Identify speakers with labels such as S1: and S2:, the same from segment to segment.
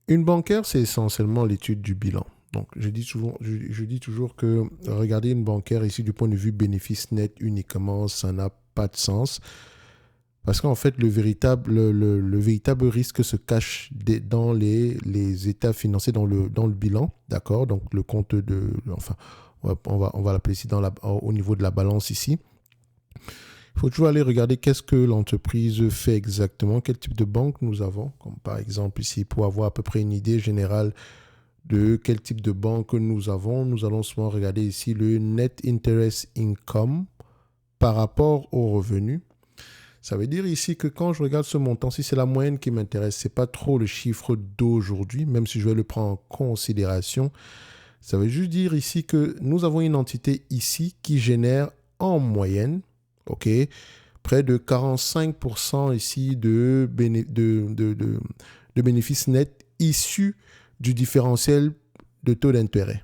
S1: Une bancaire, c'est essentiellement l'étude du bilan. Donc, je dis toujours que regarder une bancaire ici du point de vue bénéfice net uniquement, ça n'a pas de sens. Parce qu'en fait, le véritable risque se cache dans les états financiers, dans le bilan, d'accord? Donc, le compte de... Enfin, on va l'appeler ici au niveau de la balance ici. Il faut toujours aller regarder qu'est-ce que l'entreprise fait exactement, quel type de banque nous avons, comme par exemple ici, pour avoir à peu près une idée générale de quel type de banque nous avons. Nous allons souvent regarder ici le Net Interest Income par rapport aux revenus. Ça veut dire ici que quand je regarde ce montant, si c'est la moyenne qui m'intéresse, c'est pas trop le chiffre d'aujourd'hui, même si je vais le prendre en considération. Ça veut juste dire ici que nous avons une entité ici qui génère en moyenne, ok, près de 45% ici de bénéfices nets issus du différentiel de taux d'intérêt.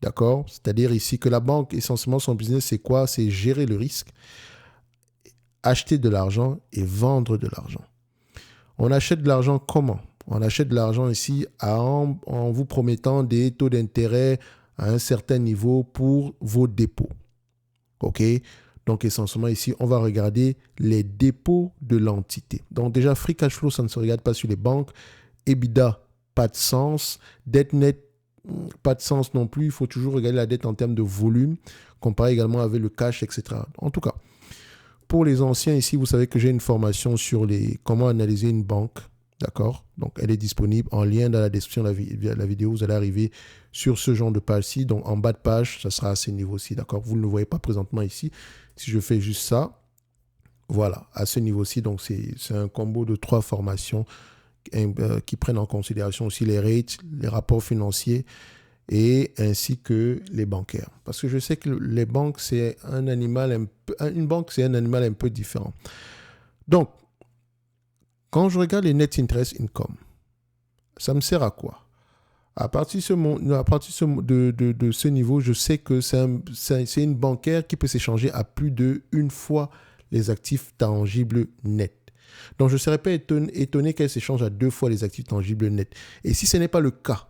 S1: D'accord? C'est-à-dire ici que la banque, essentiellement, son business, c'est quoi? C'est gérer le risque, acheter de l'argent et vendre de l'argent. On achète de l'argent comment? On achète de l'argent ici en vous promettant des taux d'intérêt à un certain niveau pour vos dépôts. OK? Donc, essentiellement, ici, on va regarder les dépôts de l'entité. Donc, déjà, free cash flow, ça ne se regarde pas sur les banques. EBITDA, pas de sens. Dette nette, pas de sens non plus. Il faut toujours regarder la dette en termes de volume, comparé également avec le cash, etc. En tout cas, pour les anciens ici, vous savez que j'ai une formation sur comment analyser une banque. D'accord? Donc, elle est disponible en lien dans la description de la vidéo. Vous allez arriver sur ce genre de page-ci. Donc, en bas de page, ça sera à ce niveau-ci. D'accord? Vous ne le voyez pas présentement ici. Si je fais juste ça, voilà, à ce niveau-ci. Donc, c'est un combo de 3 formations qui prennent en considération aussi les rates, les rapports financiers et ainsi que les bancaires. Parce que je sais que les banques, c'est un animal une banque, c'est un animal un peu différent. Donc, quand je regarde les net interest income, ça me sert à quoi? À partir de ce niveau, je sais que c'est une bancaire qui peut s'échanger à plus d'une fois les actifs tangibles nets. Donc, je ne serais pas étonné qu'elle s'échange à 2 fois les actifs tangibles nets. Et si ce n'est pas le cas,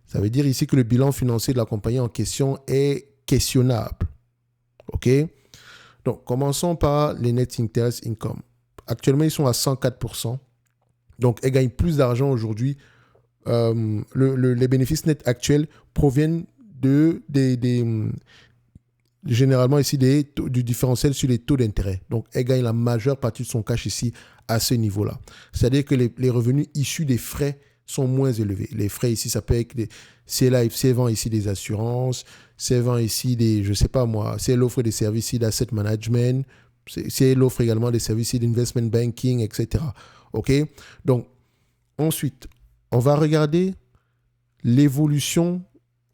S1: ça veut dire ici que le bilan financier de la compagnie en question est questionnable. OK? Donc, commençons par les net interest income. Actuellement, ils sont à 104%. Donc, elles gagnent plus d'argent aujourd'hui. Les bénéfices nets actuels proviennent généralement ici du différentiel sur les taux d'intérêt. Donc, elle gagne la majeure partie de son cash ici à ce niveau-là. C'est-à-dire que les revenus issus des frais sont moins élevés. Les frais ici, ça peut être si elle vend ici des assurances, si elle vend ici je sais pas moi, si elle offre des services d'asset management, si elle offre également des services d'investment banking, etc. OK? Donc, ensuite, on va regarder l'évolution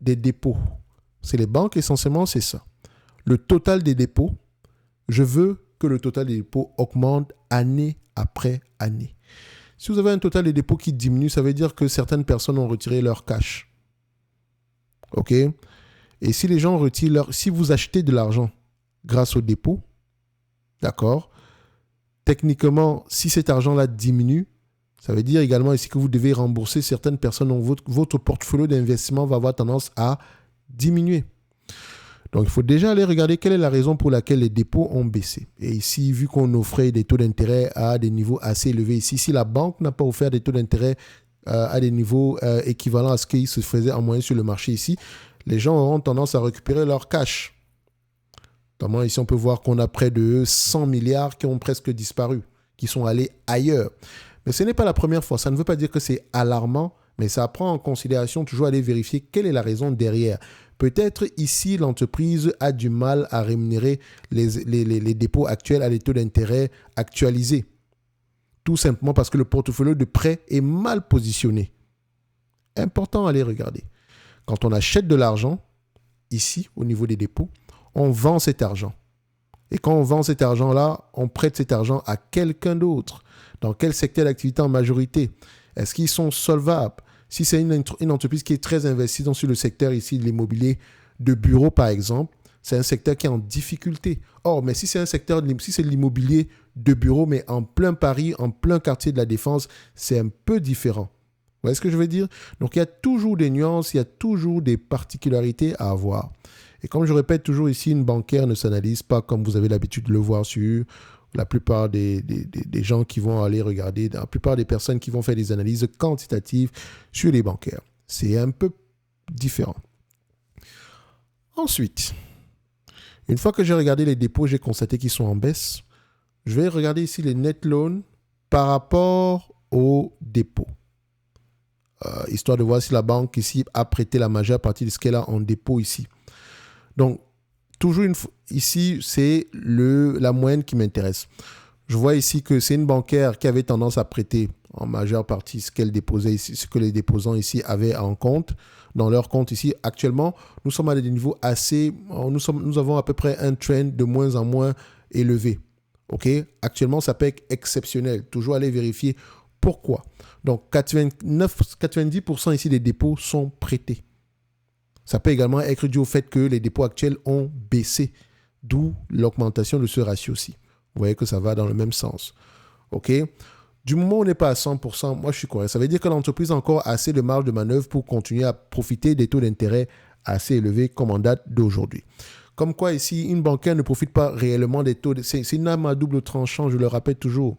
S1: des dépôts. C'est les banques, essentiellement, c'est ça. Le total des dépôts, je veux que le total des dépôts augmente année après année. Si vous avez un total des dépôts qui diminue, ça veut dire que certaines personnes ont retiré leur cash. OK? Et si les gens si vous achetez de l'argent grâce au dépôt, d'accord, techniquement, si cet argent-là diminue, ça veut dire également ici que vous devez rembourser certaines personnes dont votre portfolio d'investissement va avoir tendance à diminuer. Donc, il faut déjà aller regarder quelle est la raison pour laquelle les dépôts ont baissé. Et ici, vu qu'on offrait des taux d'intérêt à des niveaux assez élevés, ici, si la banque n'a pas offert des taux d'intérêt à des niveaux équivalents à ce qui se faisait en moyenne sur le marché ici, les gens auront tendance à récupérer leur cash. Notamment, ici, on peut voir qu'on a près de 100 milliards qui ont presque disparu, qui sont allés ailleurs. Mais ce n'est pas la première fois. Ça ne veut pas dire que c'est alarmant, mais ça prend en considération toujours aller vérifier quelle est la raison derrière. Peut-être ici, l'entreprise a du mal à rémunérer les dépôts actuels à des taux d'intérêt actualisés. Tout simplement parce que le portfolio de prêt est mal positionné. Important à aller regarder. Quand on achète de l'argent, ici, au niveau des dépôts, on vend cet argent. Et quand on vend cet argent-là, on prête cet argent à quelqu'un d'autre. Dans quel secteur d'activité en majorité? Est-ce qu'ils sont solvables? Si c'est une entreprise qui est très investie sur le secteur ici de l'immobilier de bureau, par exemple, c'est un secteur qui est en difficulté. Or, mais si c'est l'immobilier de bureau, mais en plein Paris, en plein quartier de la Défense, c'est un peu différent. voyez ce que je veux dire? Donc, il y a toujours des nuances, il y a toujours des particularités à avoir. Et comme je répète toujours ici, une bancaire ne s'analyse pas comme vous avez l'habitude de le voir sur la plupart des gens qui vont aller regarder, la plupart des personnes qui vont faire des analyses quantitatives sur les bancaires. C'est un peu différent. Ensuite, une fois que j'ai regardé les dépôts, j'ai constaté qu'ils sont en baisse. Je vais regarder ici les net loans par rapport aux dépôts. Histoire de voir si la banque ici a prêté la majeure partie de ce qu'elle a en dépôt ici. Donc, toujours ici, c'est la moyenne qui m'intéresse. Je vois ici que c'est une bancaire qui avait tendance à prêter en majeure partie ce qu'elle déposait ici, ce que les déposants ici avaient en compte, dans leur compte ici. Actuellement, nous sommes à des niveaux assez... Nous avons à peu près un trend de moins en moins élevé. OK? Actuellement, ça peut être exceptionnel. Toujours aller vérifier pourquoi. Donc, 90% ici des dépôts sont prêtés. Ça peut également être dû au fait que les dépôts actuels ont baissé, d'où l'augmentation de ce ratio-ci. Vous voyez que ça va dans le même sens. OK? Du moment où on n'est pas à 100%, moi je suis correct. Ça veut dire que l'entreprise a encore assez de marge de manœuvre pour continuer à profiter des taux d'intérêt assez élevés comme en date d'aujourd'hui. Comme quoi ici, une bancaire ne profite pas réellement des taux. C'est une arme à double tranchant, je le rappelle toujours.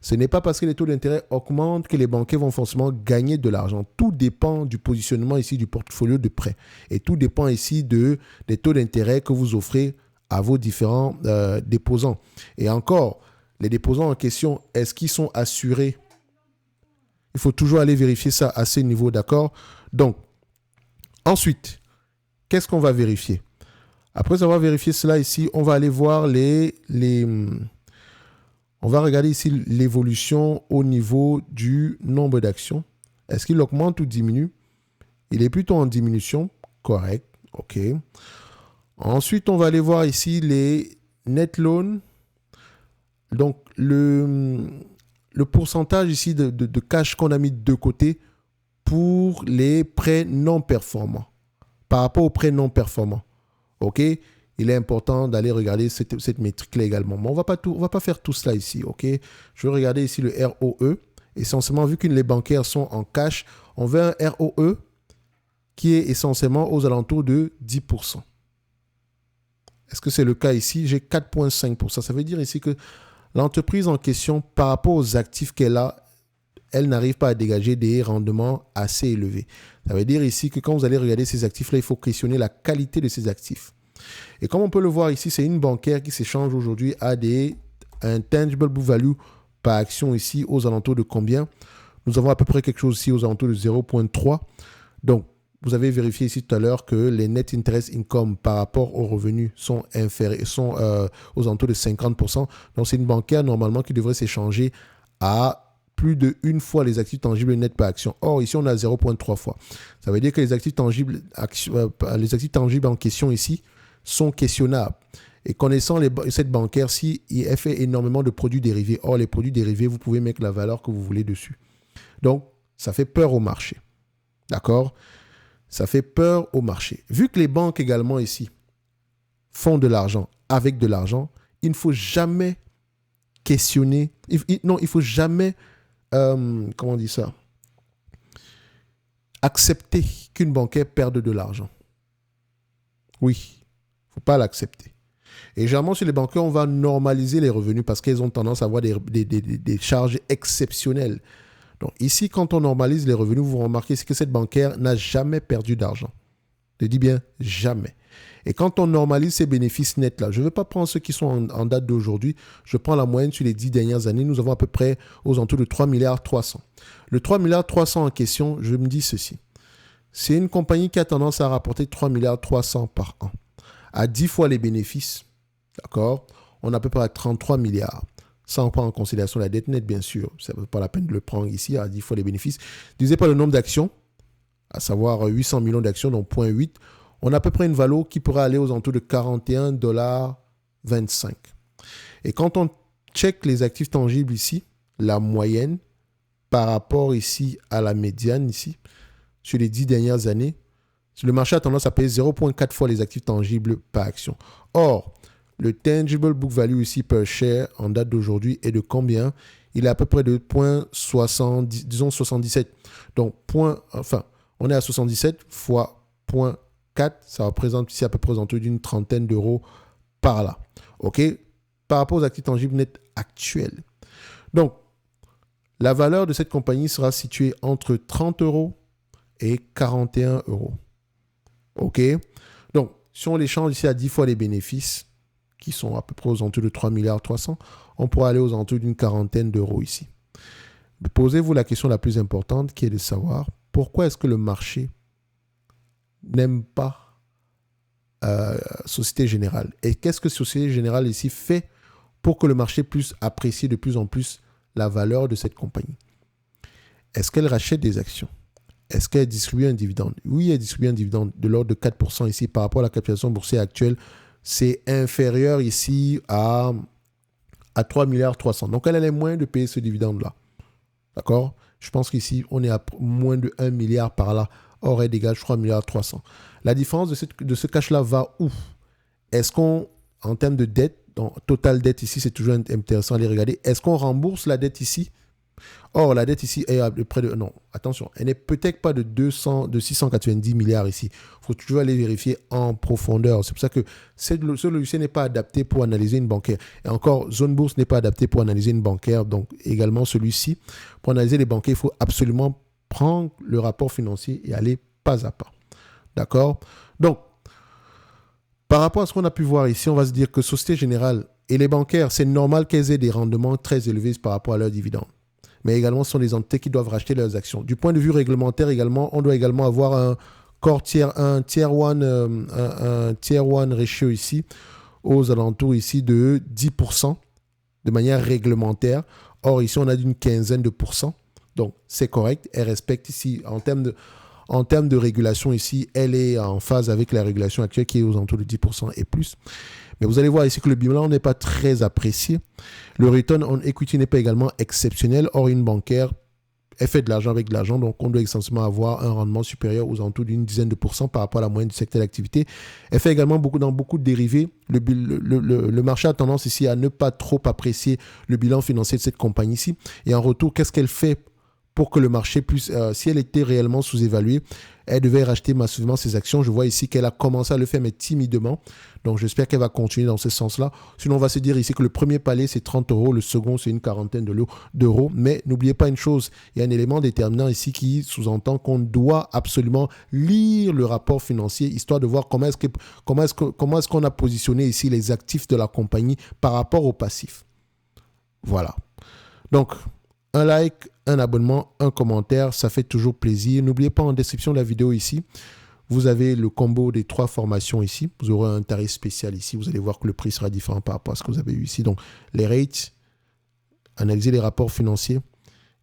S1: Ce n'est pas parce que les taux d'intérêt augmentent que les banquiers vont forcément gagner de l'argent. Tout dépend du positionnement ici du portfolio de prêt. Et tout dépend ici des taux d'intérêt que vous offrez à vos différents déposants. Et encore, les déposants en question, est-ce qu'ils sont assurés? Il faut toujours aller vérifier ça à ce niveau, d'accord? Donc, ensuite, qu'est-ce qu'on va vérifier? Après avoir vérifié cela ici, on va aller voir on va regarder ici l'évolution au niveau du nombre d'actions. Est-ce qu'il augmente ou diminue? Il est plutôt en diminution. Correct. OK. Ensuite, on va aller voir ici les net loans. Donc, le pourcentage ici de cash qu'on a mis de côté pour les prêts non performants. Par rapport aux prêts non performants. OK? Il est important d'aller regarder cette métrique-là également. Mais on va pas faire tout cela ici, OK? Je vais regarder ici le ROE. Essentiellement, vu que les bancaires sont en cash, on veut un ROE qui est essentiellement aux alentours de 10%. Est-ce que c'est le cas ici? J'ai 4,5%. Ça veut dire ici que l'entreprise en question, par rapport aux actifs qu'elle a, elle n'arrive pas à dégager des rendements assez élevés. Ça veut dire ici que quand vous allez regarder ces actifs-là, il faut questionner la qualité de ces actifs. Et comme on peut le voir ici, c'est une bancaire qui s'échange aujourd'hui à un tangible book value par action ici aux alentours de combien? Nous avons à peu près quelque chose ici aux alentours de 0,3. Donc, vous avez vérifié ici tout à l'heure que les net interest income par rapport aux revenus sont aux alentours de 50%. Donc, c'est une bancaire normalement qui devrait s'échanger à plus de une fois les actifs tangibles net par action. Or, ici, on a 0,3 fois. Ça veut dire que les actifs tangibles en question ici sont questionnables. Et connaissant cette bancaire, si elle fait énormément de produits dérivés, or les produits dérivés, vous pouvez mettre la valeur que vous voulez dessus. Donc, ça fait peur au marché. D'accord? Ça fait peur au marché. Vu que les banques également ici font de l'argent avec de l'argent, il ne faut jamais questionner, il ne faut jamais, comment on dit ça, accepter qu'une bancaire perde de l'argent. Oui. Il ne faut pas l'accepter. Et généralement, sur les banquiers, on va normaliser les revenus parce qu'ils ont tendance à avoir des charges exceptionnelles. Donc ici, quand on normalise les revenus, vous remarquez que cette bancaire n'a jamais perdu d'argent. Je dis bien jamais. Et quand on normalise ces bénéfices nets-là, je ne veux pas prendre ceux qui sont en date d'aujourd'hui, je prends la moyenne sur les 10 dernières années, nous avons à peu près aux alentours de 3,3 milliards. Le 3,3 milliards en question, je me dis ceci. C'est une compagnie qui a tendance à rapporter 3,3 milliards par an. À 10 fois les bénéfices, d'accord, on a à peu près à 33 milliards. Sans prendre en considération la dette nette, bien sûr. Ça ne vaut pas la peine de le prendre ici à 10 fois les bénéfices. Divisé par le nombre d'actions, à savoir 800 millions d'actions, donc 0,8, on a à peu près une valeur qui pourrait aller aux alentours de 41,25 $. Et quand on check les actifs tangibles ici, la moyenne par rapport ici à la médiane ici, sur les 10 dernières années, le marché a tendance à payer 0,4 fois les actifs tangibles par action. Or, Le tangible book value ici per share en date d'aujourd'hui est de combien? Il est à peu près de 0,70, disons 77. Donc, on est à 77 fois 0,4, ça représente ici à peu près autour d'une trentaine d'euros par là. OK? Par rapport aux actifs tangibles nets actuels. Donc, la valeur de cette compagnie sera située entre 30 euros et 41 euros. OK? Donc, si on les change ici à 10 fois les bénéfices, qui sont à peu près aux alentours de 3 milliards 300, on pourra aller aux alentours d'une quarantaine d'euros ici. Posez-vous la question la plus importante qui est de savoir pourquoi est-ce que le marché n'aime pas Société Générale. Et qu'est-ce que Société Générale ici fait pour que le marché puisse apprécier de plus en plus la valeur de cette compagnie? Est-ce qu'elle rachète des actions? Est-ce qu'elle distribue un dividende? Oui, elle distribue un dividende de l'ordre de 4% ici par rapport à la capitalisation boursière actuelle. C'est inférieur ici à 3 milliards 300. Donc, elle a les moyens de payer ce dividende-là. D'accord? Je pense qu'ici, on est à moins de 1 milliard par là. Or, elle dégage 3 milliards 300. La différence de ce cash-là va où? Est-ce qu'on, en termes de dette, donc total dette ici, c'est toujours intéressant à les regarder. Est-ce qu'on rembourse la dette ici? Or, la dette ici est à près de... Non, attention, elle n'est peut-être pas de 690 milliards ici. Il faut toujours aller vérifier en profondeur. C'est pour ça que ce logiciel n'est pas adapté pour analyser une bancaire. Et encore, Zone Bourse n'est pas adapté pour analyser une bancaire. Donc, également celui-ci. Pour analyser les banquiers, il faut absolument prendre le rapport financier et aller pas à pas. D'accord? Donc, par rapport à ce qu'on a pu voir ici, on va se dire que Société Générale et les bancaires, c'est normal qu'elles aient des rendements très élevés par rapport à leurs dividendes. Mais également, ce sont les entités qui doivent racheter leurs actions. Du point de vue réglementaire également, on doit également avoir un tier 1 ratio ici, aux alentours ici de 10% de manière réglementaire. Or, ici, on a d'une quinzaine de pourcents. Donc, c'est correct. Elle respecte ici, en termes de régulation ici, elle est en phase avec la régulation actuelle qui est aux alentours de 10% et plus. Mais vous allez voir ici que le bilan n'est pas très apprécié. Le return on equity n'est pas également exceptionnel. Or, une bancaire, elle fait de l'argent avec de l'argent, donc on doit essentiellement avoir un rendement supérieur aux alentours d'une dizaine de pourcents par rapport à la moyenne du secteur d'activité. Elle fait également dans beaucoup de dérivés. Le marché a tendance ici à ne pas trop apprécier le bilan financier de cette compagnie ici. Et en retour, qu'est-ce qu'elle fait pour que le marché puisse, si elle était réellement sous-évaluée, elle devait racheter massivement ses actions. Je vois ici qu'elle a commencé à le faire, mais timidement. Donc, j'espère qu'elle va continuer dans ce sens-là. Sinon, on va se dire ici que le premier palier, c'est 30 euros. Le second, c'est une quarantaine d'euros. Mais n'oubliez pas une chose, il y a un élément déterminant ici qui sous-entend qu'on doit absolument lire le rapport financier, histoire de voir comment est-ce qu'on a positionné ici les actifs de la compagnie par rapport aux passifs. Voilà. Donc, un like, un abonnement, un commentaire, ça fait toujours plaisir. N'oubliez pas en description de la vidéo ici, vous avez le combo des 3 formations ici. Vous aurez un tarif spécial ici. Vous allez voir que le prix sera différent par rapport à ce que vous avez eu ici. Donc, les rates, analyser les rapports financiers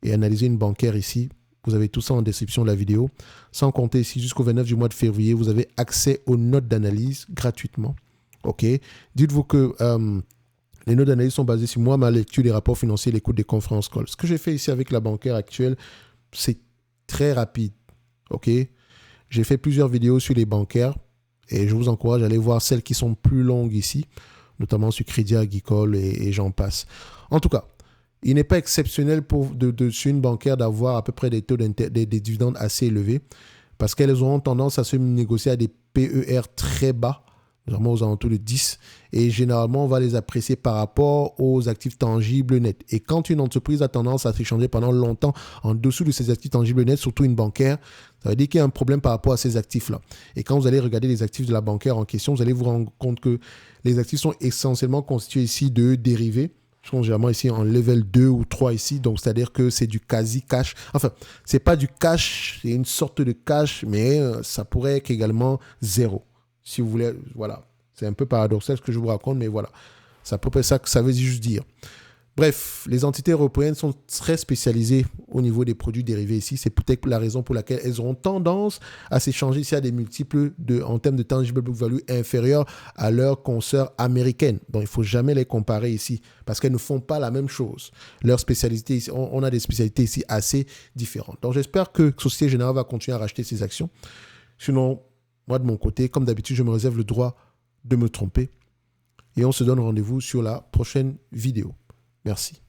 S1: et analyser une bancaire ici. Vous avez tout ça en description de la vidéo. Sans compter ici, jusqu'au 29 du mois de février, vous avez accès aux notes d'analyse gratuitement. OK? Dites-vous que... les notes d'analyse sont basées sur moi, ma lecture des rapports financiers, l'écoute des conférences calls. Ce que j'ai fait ici avec la bancaire actuelle, c'est très rapide. OK? J'ai fait plusieurs vidéos sur les bancaires et je vous encourage à aller voir celles qui sont plus longues ici, notamment sur Crédit Agricole et j'en passe. En tout cas, il n'est pas exceptionnel sur une bancaire d'avoir à peu près des taux des dividendes assez élevés parce qu'elles auront tendance à se négocier à des PER très bas, vraiment aux alentours de 10, et généralement, on va les apprécier par rapport aux actifs tangibles nets. Et quand une entreprise a tendance à s'échanger pendant longtemps en dessous de ses actifs tangibles nets, surtout une bancaire, ça veut dire qu'il y a un problème par rapport à ces actifs-là. Et quand vous allez regarder les actifs de la bancaire en question, vous allez vous rendre compte que les actifs sont essentiellement constitués ici de dérivés. Je pense généralement ici en level 2 ou 3 ici, donc c'est-à-dire que c'est du quasi-cash. Enfin, c'est pas du cash, c'est une sorte de cash, mais ça pourrait être également zéro. Si vous voulez, voilà. C'est un peu paradoxal ce que je vous raconte, mais voilà. C'est à peu près ça que ça veut juste dire. Bref, les entités européennes sont très spécialisées au niveau des produits dérivés ici. C'est peut-être la raison pour laquelle elles auront tendance à s'échanger ici à des multiples en termes de tangible book value inférieurs à leurs consoeurs américaines. Donc, il ne faut jamais les comparer ici parce qu'elles ne font pas la même chose. Leur spécialité ici, on a des spécialités ici assez différentes. Donc, j'espère que Société Générale va continuer à racheter ses actions. Sinon, moi, de mon côté, comme d'habitude, je me réserve le droit de me tromper. et on se donne rendez-vous sur la prochaine vidéo. Merci.